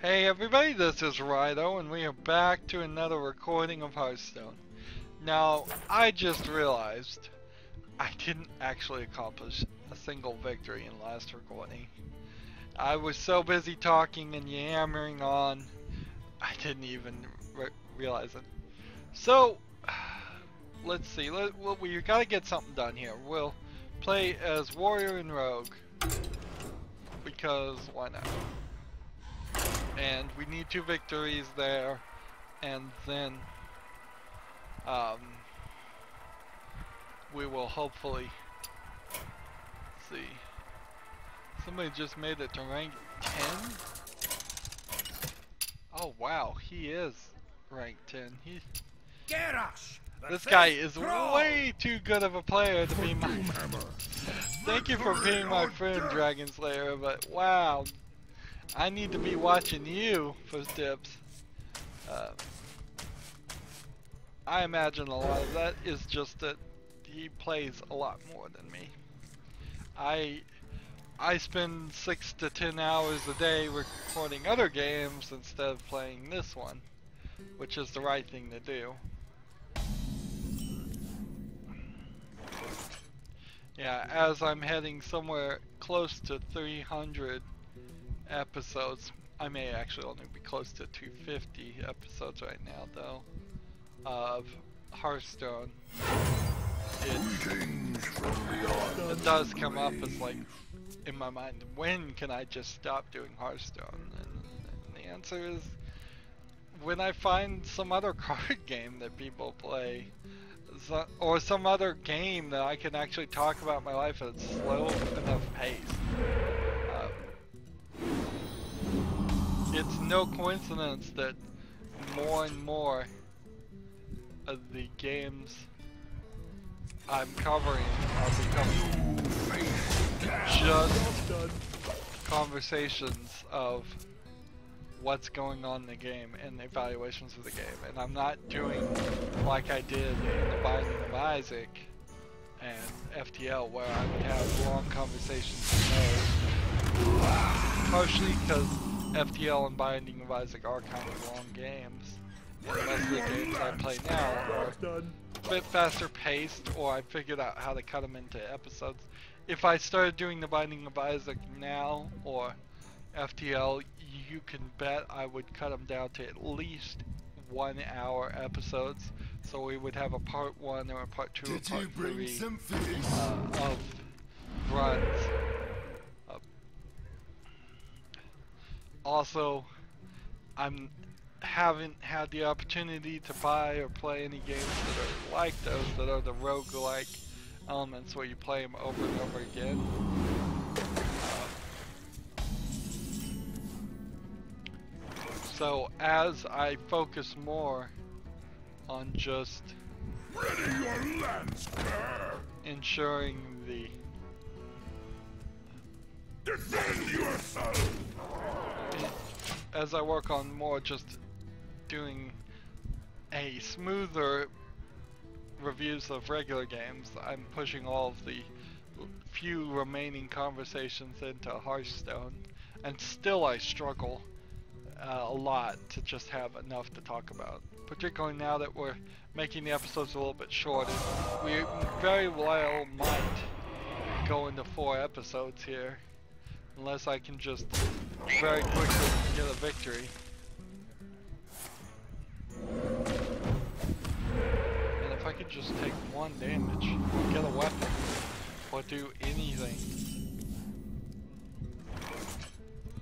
Hey everybody, this is Rydo, and we are back to another recording of Hearthstone. Now, I just realized I didn't actually accomplish a single victory in the last recording. I was so busy talking and yammering on, I didn't even realize it. So, let's see, we gotta get something done here. We'll play as Warrior and Rogue, because why not? And we need 2 victories there, and then we will hopefully see. Somebody just made it to rank 10? Oh wow, he is rank 10. This guy is way too good of a player to be my Thank you for being my friend, Dragon Slayer, but wow, I need to be watching you for tips. I imagine a lot of that is just that he plays a lot more than me. I spend 6 to 10 hours a day recording other games instead of playing this one, which is the right thing to do. Yeah, as I'm heading somewhere close to 300 episodes. I may actually only be close to 250 episodes right now, though, of Hearthstone. It does come up as like, in my mind, when can I just stop doing Hearthstone? And the answer is, when I find some other card game that people play, or some other game that I can actually talk about my life at a slow enough pace. It's no coincidence that more and more of the games I'm covering are becoming just conversations of what's going on in the game and evaluations of the game. And I'm not doing like I did in the Binding of Isaac and FTL, where I would have long conversations with those. Partially because FTL and Binding of Isaac are kind of long games, and most of the games I play now are a bit faster paced, or I figured out how to cut them into episodes. If I started doing the Binding of Isaac now, or FTL, you can bet I would cut them down to at least 1 hour episodes, so we would have a part 1 or a part 2 or part 3 of runs. Also, haven't had the opportunity to buy or play any games that are like those, that are the roguelike elements where you play them over and over again. So as I focus more on just ensuring the defend yourself, as I work on more just doing a smoother reviews of regular games, I'm pushing all of the few remaining conversations into Hearthstone, and still I struggle a lot to just have enough to talk about, particularly now that we're making the episodes a little bit shorter. We very well might go into 4 episodes here, unless I can just very quickly get a victory. And if I could just take 1 damage, or get a weapon, or do anything.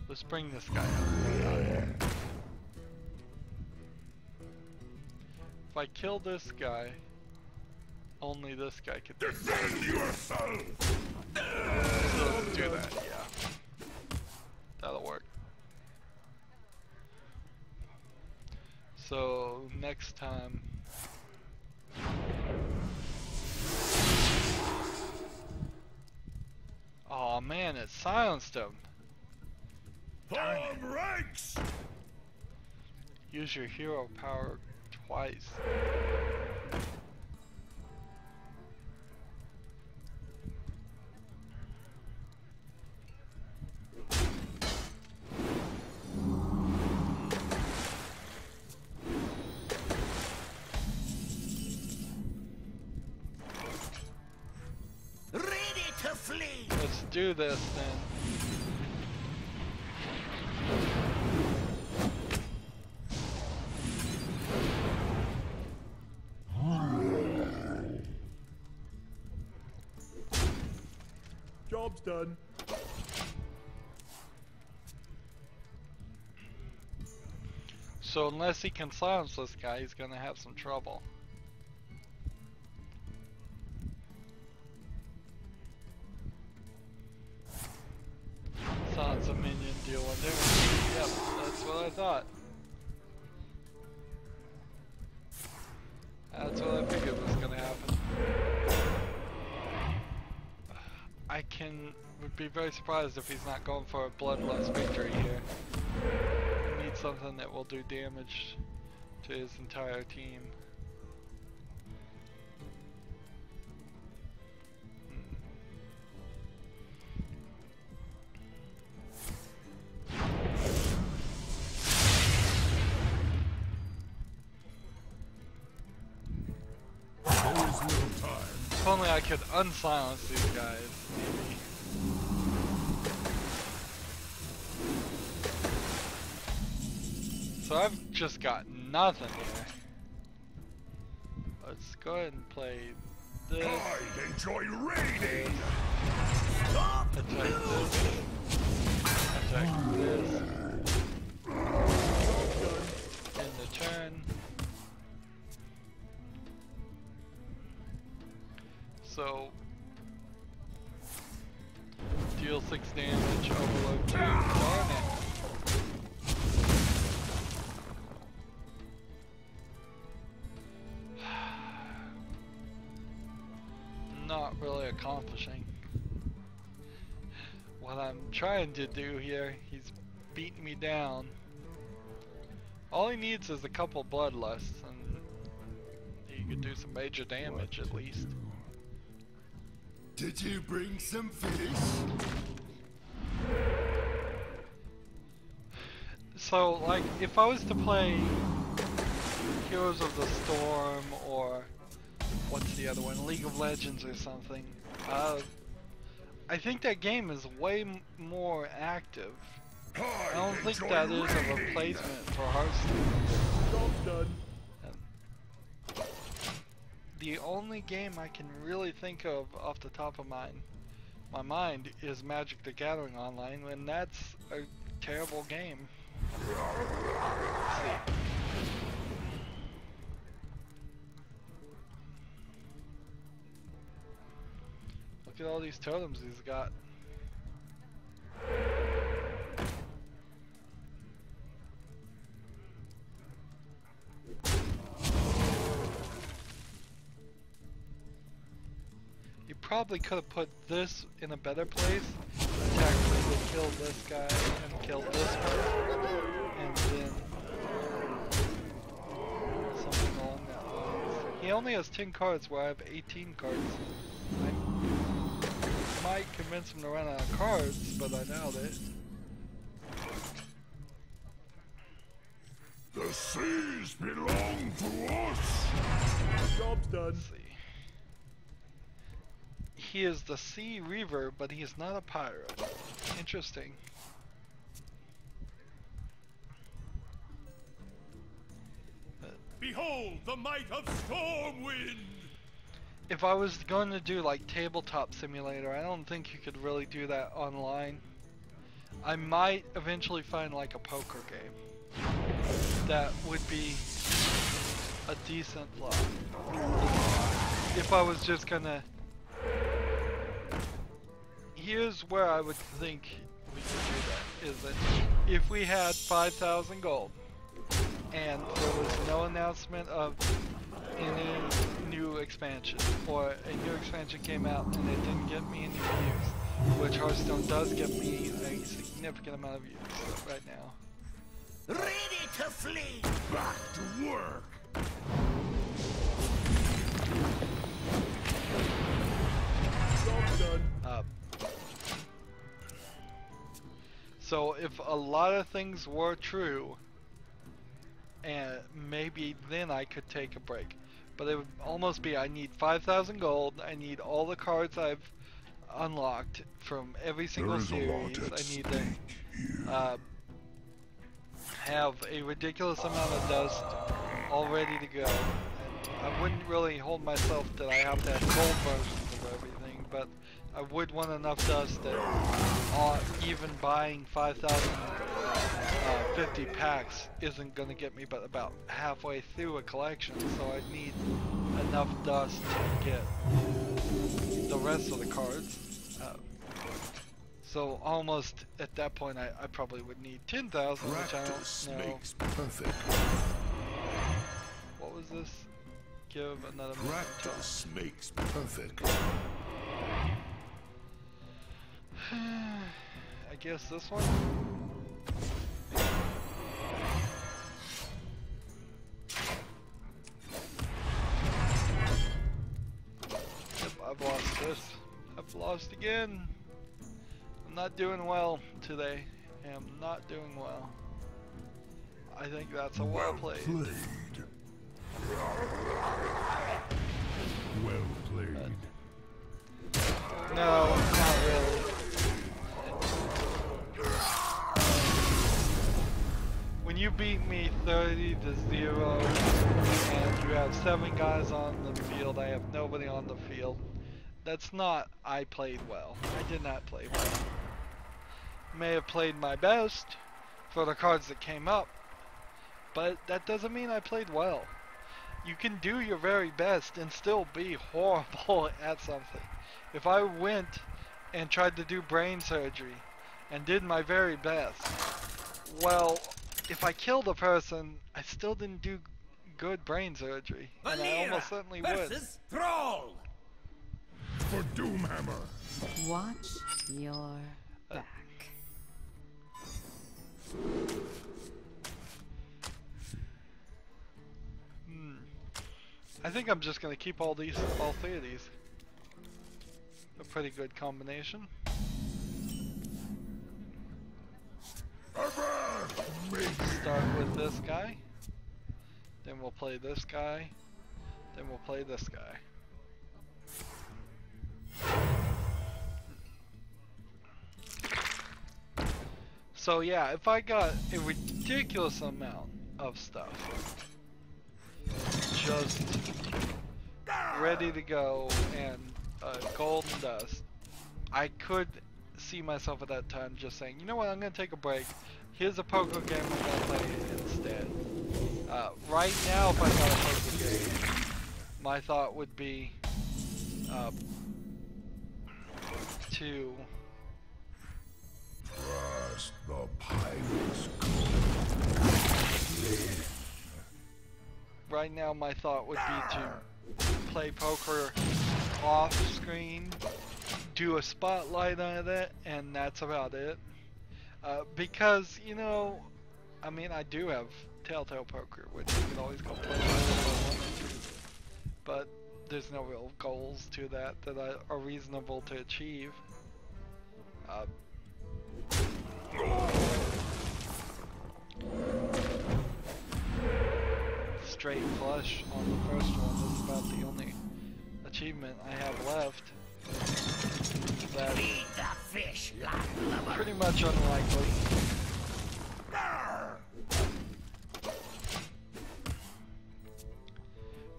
Let's bring this guy up. If I kill this guy, only this guy can defend yourself. So let's do that, yeah. That'll work. So next time, oh man, it silenced him. Ranks. Use your hero power twice. do this, then job's done. so unless he can silence this guy, he's gonna have some trouble. Silence a minion, deal 1 damage. Yep, that's what I thought. That's what I figured was gonna happen. Would be very surprised if he's not going for a bloodlust victory here. He needs something that will do damage to his entire team. If only I could unsilence these guys, maybe. So I've just got nothing here. Let's go ahead and play this. I enjoy raiding. Attack this. Attack this. In the turn. So deal 6 damage, overload 2, darn it. Not really accomplishing what I'm trying to do here. He's beating me down. All he needs is a couple bloodlusts and he could do some major damage at least. Did you bring some fish? So, like, if I was to play Heroes of the Storm or what's the other one, League of Legends or something, I think that game is way more active. I don't think that is a replacement for Hearthstone. Job's done. The only game I can really think of off the top of my mind is Magic the Gathering Online, and that's a terrible game. Let's see. Look at all these totems he's got. Probably could have put this in a better place. Tactically kill this guy and kill this one, and then something along that lines. He only has 10 cards where I have 18 cards. I might convince him to run out of cards, but I doubt it. The seas belong to us. Job's done. Let's see. He is the Sea Reaver, but he is not a pirate. Interesting. Behold the might of Stormwind! If I was going to do like Tabletop Simulator, I don't think you could really do that online. I might eventually find like a poker game that would be a decent plot. If I was just gonna... Here's where I would think we could do that, is that if we had 5,000 gold and there was no announcement of any new expansion, or a new expansion came out and it didn't get me any views, which Hearthstone does give me a significant amount of views right now. Ready to flee! Back to work! Job's done. So if a lot of things were true, and maybe then I could take a break. But it would almost be, I need 5,000 gold, I need all the cards I've unlocked from every single series. I need to have a ridiculous amount of dust all ready to go. And I wouldn't really hold myself that I have to have gold versions of everything, but I would want enough dust that even buying 5,050 packs isn't going to get me but about halfway through a collection, so I need enough dust to get the rest of the cards. So almost at that point I probably would need 10,000, which I don't know. Makes perfect. What was this? Give another Practice makes perfect. I guess this one? Yep, I've lost this. I've lost again. I'm not doing well today. I am not doing well. I think that's a well played. Well played. No, not really. When you beat me 30-0 and you have 7 guys on the field, I have nobody on the field, that's not I played well. I did not play well. May have played my best for the cards that came up, but that doesn't mean I played well. You can do your very best and still be horrible at something. If I went and tried to do brain surgery and did my very best, well, if I killed a person, I still didn't do good brain surgery, and I almost certainly would. Thrall. For Doomhammer. Watch your back. I think I'm just gonna keep all 3 of these. A pretty good combination. Start with this guy, then we'll play this guy, then we'll play this guy. So yeah, if I got a ridiculous amount of stuff just ready to go and golden dust, I could see myself at that time just saying, you know what, I'm going to take a break. Here's a poker game I'm going to play instead. Right now, if I got a poker game, my thought would be to Trust the pirate's right now my thought would be to play poker off screen, do a spotlight on it, and that's about it. Because, you know, I mean, I do have Telltale Poker, which you can always go play if I wanted to, but there's no real goals to that are reasonable to achieve. Straight flush on the first one is about the only achievement I have left. That's pretty much unlikely.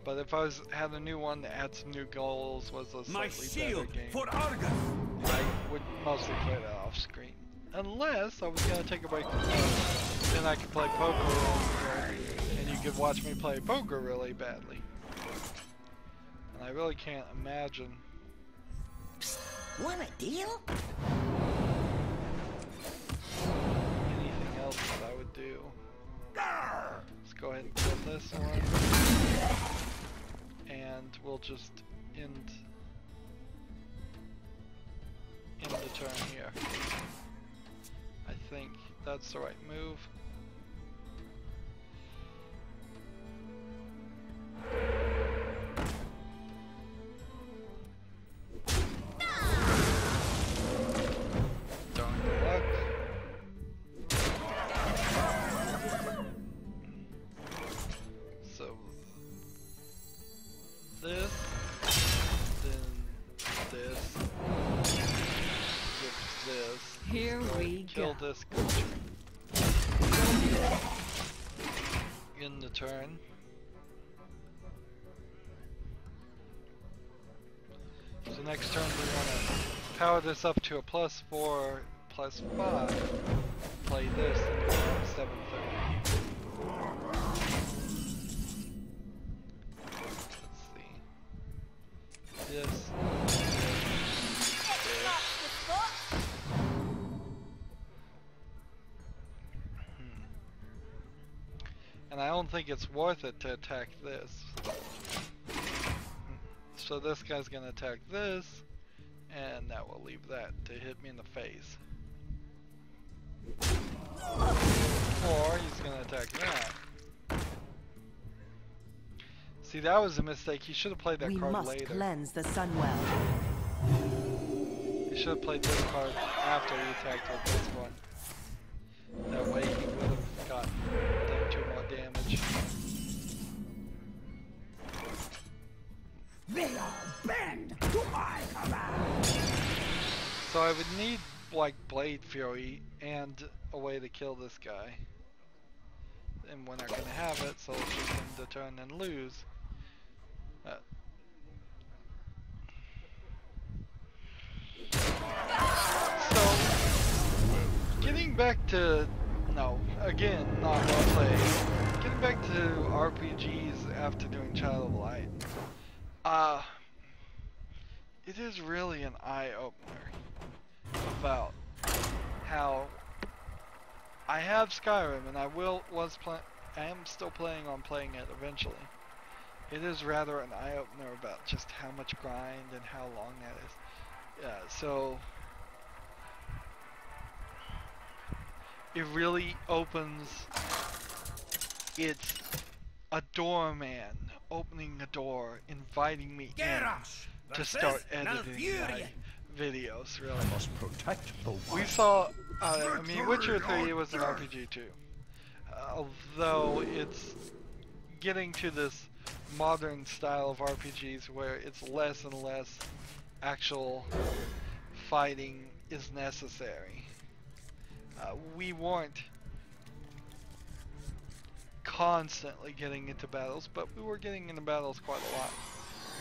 But if I had a new one that had some new goals, was a slightly better game, I would mostly play that off screen. Unless I was going to take a break from that, then I could play poker and you could watch me play poker really badly. And I really can't imagine. Want a deal? Anything else that I would do. Let's go ahead and kill this one. And we'll just end the turn here. I think that's the right move. Darn good luck. So this, then this. a turn. So next turn we want to power this up to a +4, +5. Play this and go around 730. Let's see. This. And I don't think it's worth it to attack this. So this guy's gonna attack this, and that will leave that to hit me in the face. Or he's gonna attack that. See, that was a mistake. He should have played that card later. We must cleanse the Sunwell. He should have played this card after he attacked with this one. That way he would have gotten done 2 more damage. They all bend to my command. So I would need like Blade Fury and a way to kill this guy. And we're not gonna have it, so let's just end the turn and lose. So getting back to not well played. Getting back to RPGs after doing Child of Light. It is really an eye-opener about how I have Skyrim and I am still planning on playing it eventually. It is rather an eye-opener about just how much grind and how long that is. So it really opens. It's a doorman opening a door, inviting me in to start editing my videos. Really, Must protect the we saw. I mean, Witcher 3 was an RPG too, although it's getting to this modern style of RPGs where it's less and less actual fighting is necessary. We weren't constantly getting into battles, but we were getting into battles quite a lot.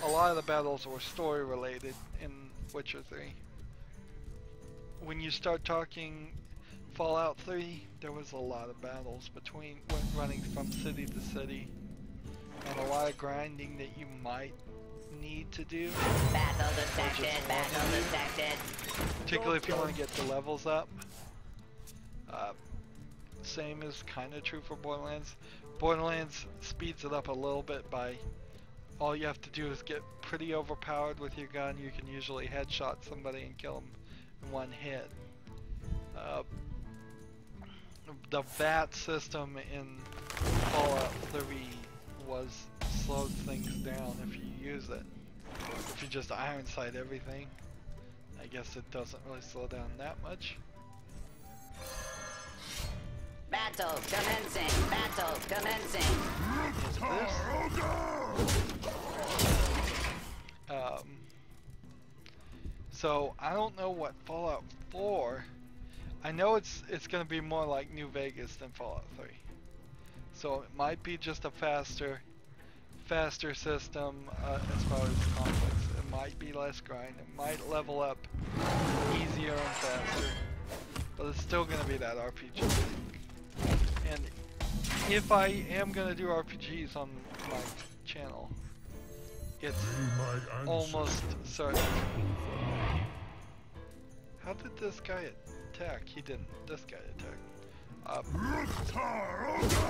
A lot of the battles were story related in Witcher 3. When you start talking Fallout 3, there was a lot of battles running from city to city, and a lot of grinding that you might need to do. Battle detected, battle detected. Particularly if you want to get the levels up. Same is kind of true for Borderlands. Borderlands speeds it up a little bit by all you have to do is get pretty overpowered with your gun. You can usually headshot somebody and kill them in one hit. The VAT system in Fallout 3 slowed things down if you use it. If you just iron sight everything, I guess it doesn't really slow down that much. Battle commencing, battle commencing. So I don't know what Fallout 4. I know it's gonna be more like New Vegas than Fallout 3. So it might be just a faster system as far as conflicts. It might be less grind. It might level up easier and faster. But it's still gonna be that RPG. And if I am gonna do RPGs on my channel, it's almost certain. How did this guy attack? He didn't. This guy attacked.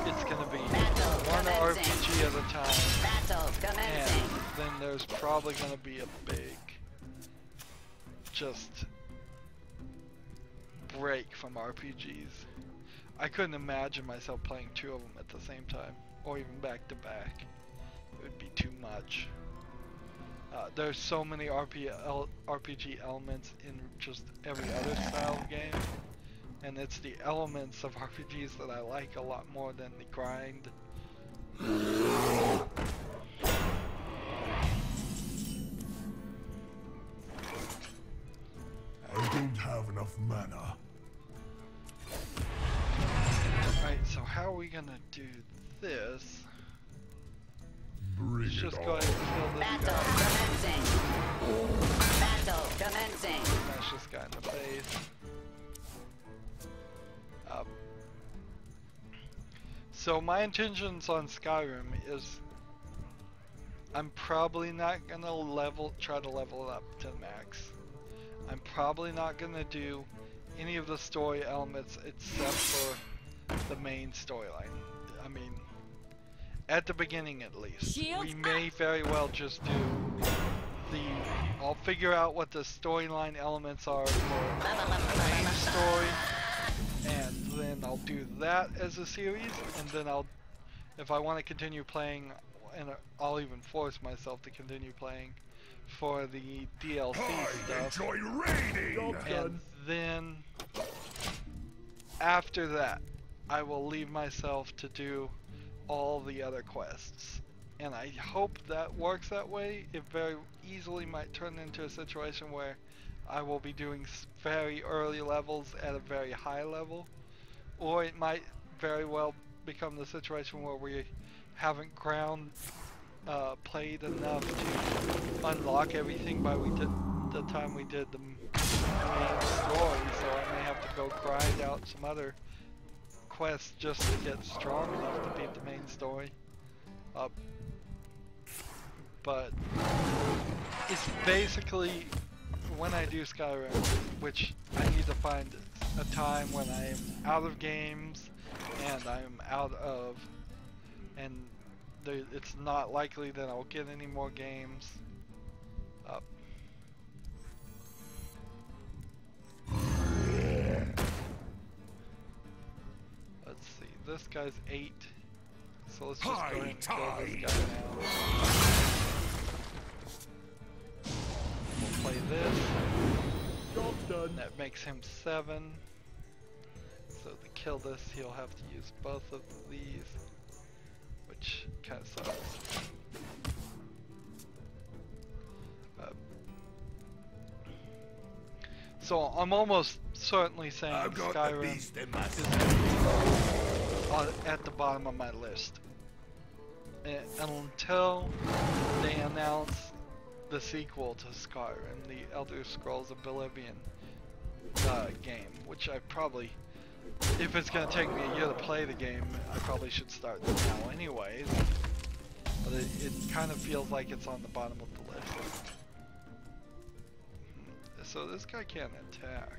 It's gonna be one RPG at a time, and then there's probably gonna be a big just break from RPGs. I couldn't imagine myself playing 2 of them at the same time, or even back to back. It would be too much. There's so many RPG elements in just every other style of game, and it's the elements of RPGs that I like a lot more than the grind. I don't have enough mana. Alright, so how are we gonna do this? Bring Just it go on. ahead and kill this Battle guy. commencing. Battle commencing. Smash this guy in the face. So my intentions on Skyrim is I'm probably not gonna try to level it up to max. I'm probably not gonna do any of the story elements except for the main storyline. I mean, at the beginning at least. We may very well just do I'll figure out what the storyline elements are for the main story, and then I'll do that as a series, and then if I want to continue playing, and I'll even force myself to continue playing for the DLC stuff. Enjoy raiding! And then after that, I will leave myself to do all the other quests. And I hope that works that way. It very easily might turn into a situation where I will be doing very early levels at a very high level. Or it might very well become the situation where we haven't played enough to unlock everything by the time we did the main story. So I may have to go grind out some other quests just to get strong enough to beat the main story. But it's basically when I do Skyrim, which I need to find a time when I am out of games and I'm out of, and it's not likely that I'll get any more games. Let's see, this guy's 8, so let's just go ahead and kill this guy now. We'll play this. Job's done. That makes him 7. So to kill this, he'll have to use both of these, which kind of sucks. So I'm almost certainly saying Skyrim is at the bottom of my list. And until they announce the sequel to Skyrim, the Elder Scrolls Oblivion game, which I probably, if it's going to take me a year to play the game, I probably should start now anyways. But it kind of feels like it's on the bottom of the list. So this guy can't attack.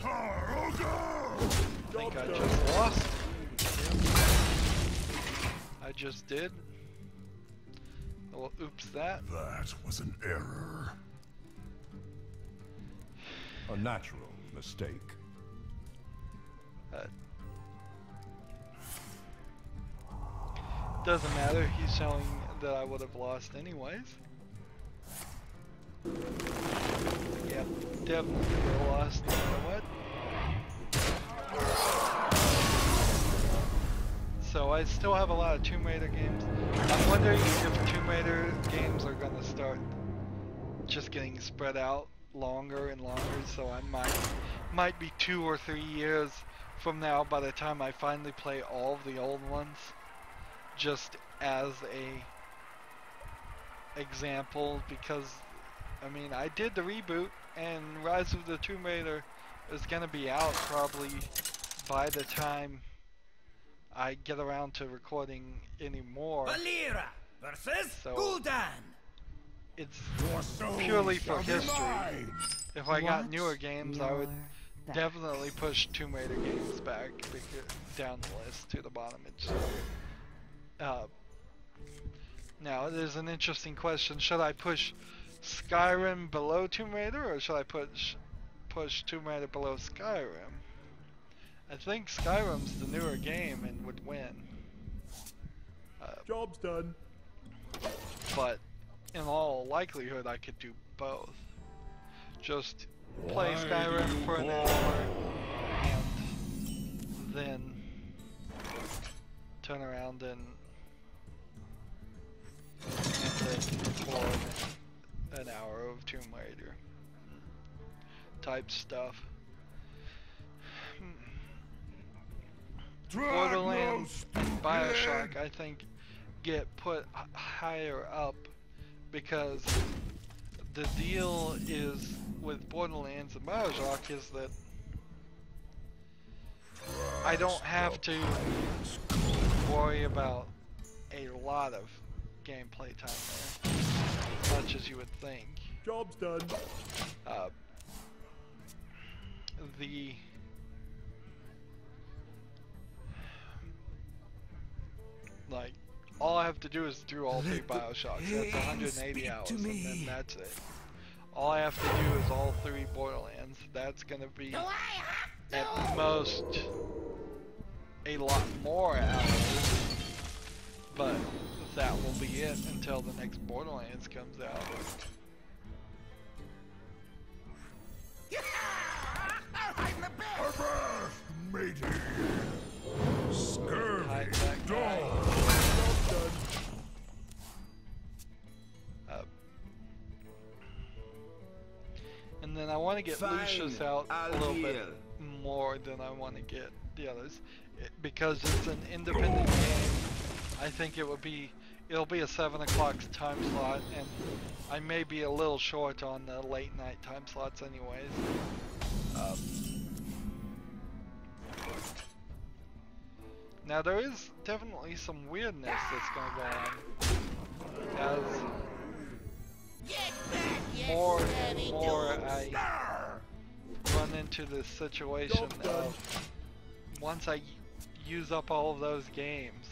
I think I just lost. I just did. Well, oops that. That was an error. A natural mistake. Doesn't matter, he's showing that I would have lost anyways. Yep, definitely would have lost no matter what. So I still have a lot of Tomb Raider games. I'm wondering if Tomb Raider games are gonna start just getting spread out longer and longer, so I might be 2 or 3 years from now by the time I finally play all of the old ones. Just as a example, because I mean I did the reboot and Rise of the Tomb Raider is gonna be out probably by the time I get around to recording any more. Valera versus So- Gul'dan. It's purely for history. If I got newer games, I would definitely push Tomb Raider games back down the list to the bottom. Now, there's an interesting question. Should I push Skyrim below Tomb Raider, or should I push Tomb Raider below Skyrim? I think Skyrim's the newer game and would win. Job's done. But in all likelihood, I could do both. Just play Skyrim for an hour and then turn around and then record an hour of Tomb Raider. type stuff. Drag Borderlands no and stupid Bioshock, I think, get put higher up because the deal is with Borderlands and Bioshock is that I don't have to worry about a lot of gameplay time there, as much as you would think. Job's done. Like, all I have to do is do all 3 Bioshocks. That's 180 hours, and then that's it. All I have to do is all 3 Borderlands. That's gonna be at most a lot more hours, but that will be it until the next Borderlands comes out. Avast, matey! Scurvy Hide that guy. dog! And then I want to get Fine, Lucius out a I'll little bit deal. more than I want to get the others. Because it's an independent game, I think it'll be a 7 o'clock time slot, and I may be a little short on the late night time slots anyways. Now there is definitely some weirdness that's going to go on, as more and more I run into this situation of once I use up all of those games,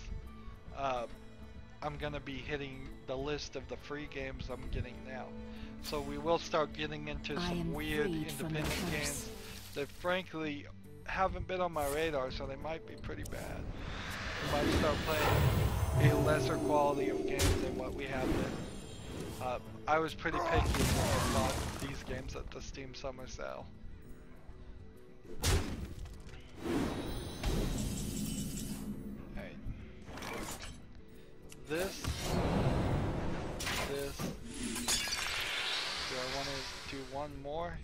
I'm going to be hitting the list of the free games I'm getting now. So we will start getting into some weird independent games that frankly haven't been on my radar, so they might be pretty bad. We might start playing a lesser quality of game than what we have been. I was pretty picky when I bought these games at the Steam Summer Sale. Alright. This. Do I want to do one more?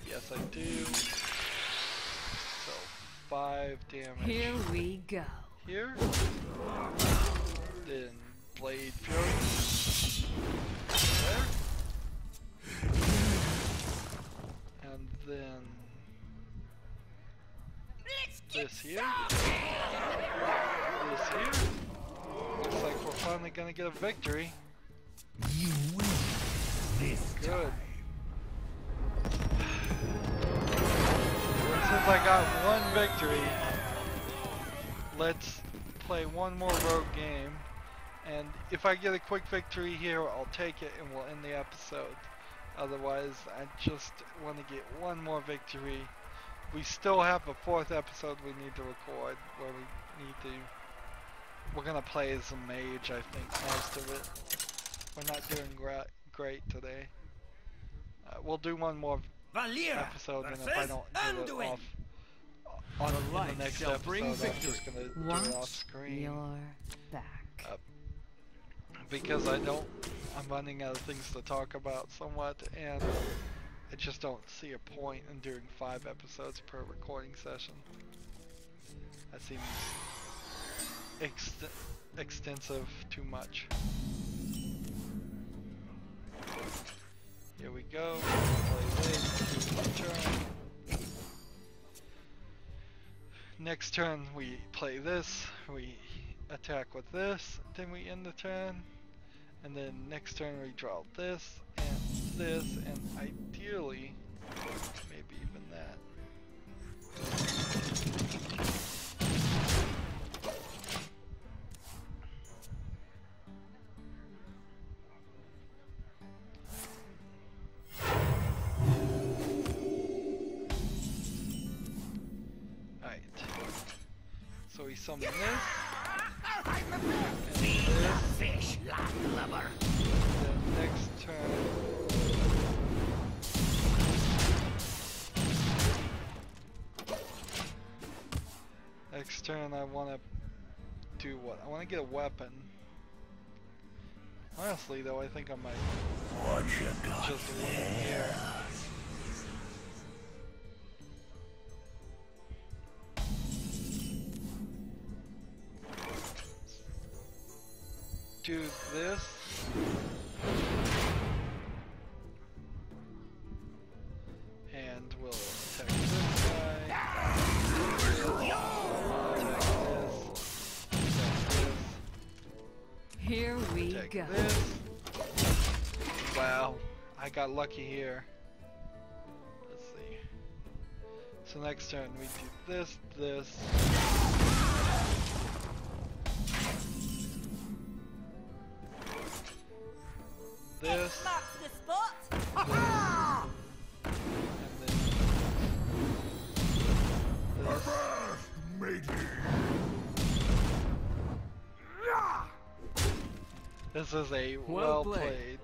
Yes, I do. So, 5 damage. Here we go. Here. Then Blade Fury. There. And then this here. This here. Looks like we're finally gonna get a victory. You win this Good. Since I got one victory, let's play one more rogue game. And if I get a quick victory here, I'll take it and we'll end the episode. Otherwise, I just want to get one more victory. We still have a 4th episode we need to record where we're gonna play as a mage, I think, most of it. We're not doing great today. We'll do one more episode, and if I don't do it off on the next episode, I'm just gonna do it off screen. You're back. Because I'm running out of things to talk about somewhat, and I just don't see a point in doing 5 episodes per recording session. That seems extensive too much. Here we go. Play this. Turn. Next turn we play this. We attack with this. Then we end the turn. And then next turn we draw this and ideally maybe even that. Alright. So we summon this. Fish lover. Then next turn. Next turn I want to do what? I want to get a weapon. Honestly though, I think I might What you got just win here. go. this. Wow, I got lucky here. Let's see. So next turn we do this, this. This. Marks the spot. And then this. Matey. This is a well played.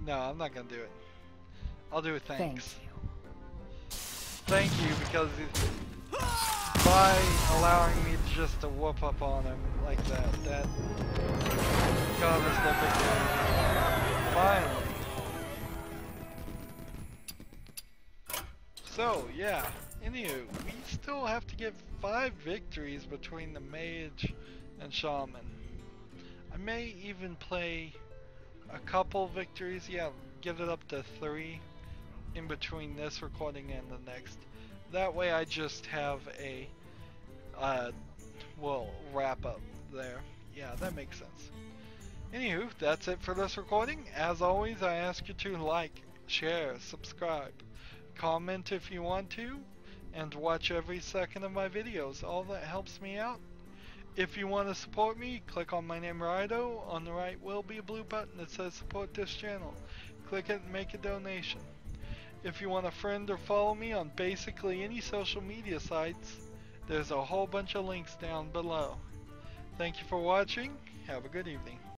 No, I'm not gonna do it. I'll do it thanks. Thank you, because by allowing me just to whoop up on him like that got us the victory. Finally. So yeah, anywho, we still have to get 5 victories between the mage and shaman. I may even play a couple victories, yeah, get it up to 3 in between this recording and the next. That way I just have a, well, wrap up there. Yeah, that makes sense. Anywho, that's it for this recording. As always, I ask you to like, share, subscribe, comment if you want to, and watch every second of my videos. All that helps me out. If you want to support me, click on my name Rydo. On the right will be a blue button that says support this channel. Click it and make a donation. If you want to friend or follow me on basically any social media sites, there's a whole bunch of links down below. Thank you for watching. Have a good evening.